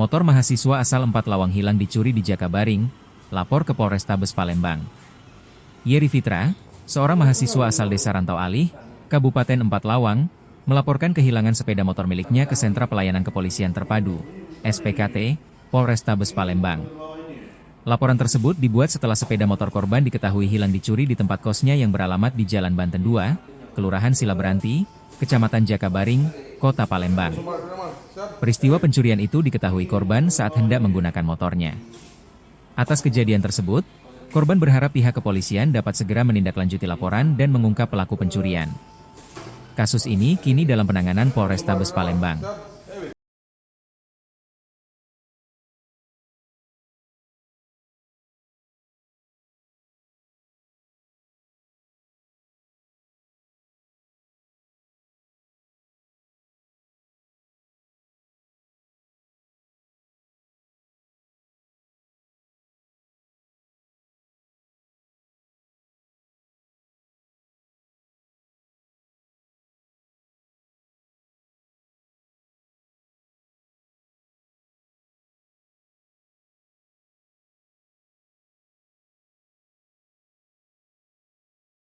Motor mahasiswa asal 4 Lawang hilang dicuri di Jakabaring, lapor ke Polrestabes Palembang. Yeri Fitra, seorang mahasiswa asal Desa Rantau Alih, Kabupaten 4 Lawang, melaporkan kehilangan sepeda motor miliknya ke Sentra Pelayanan Kepolisian Terpadu, SPKT, Polrestabes Palembang. Laporan tersebut dibuat setelah sepeda motor korban diketahui hilang dicuri di tempat kosnya yang beralamat di Jalan Banten 2, Kelurahan Silaberanti, Kecamatan Jakabaring, Kota Palembang. Peristiwa pencurian itu diketahui korban saat hendak menggunakan motornya. Atas kejadian tersebut, korban berharap pihak kepolisian dapat segera menindaklanjuti laporan dan mengungkap pelaku pencurian. Kasus ini kini dalam penanganan Polrestabes Palembang.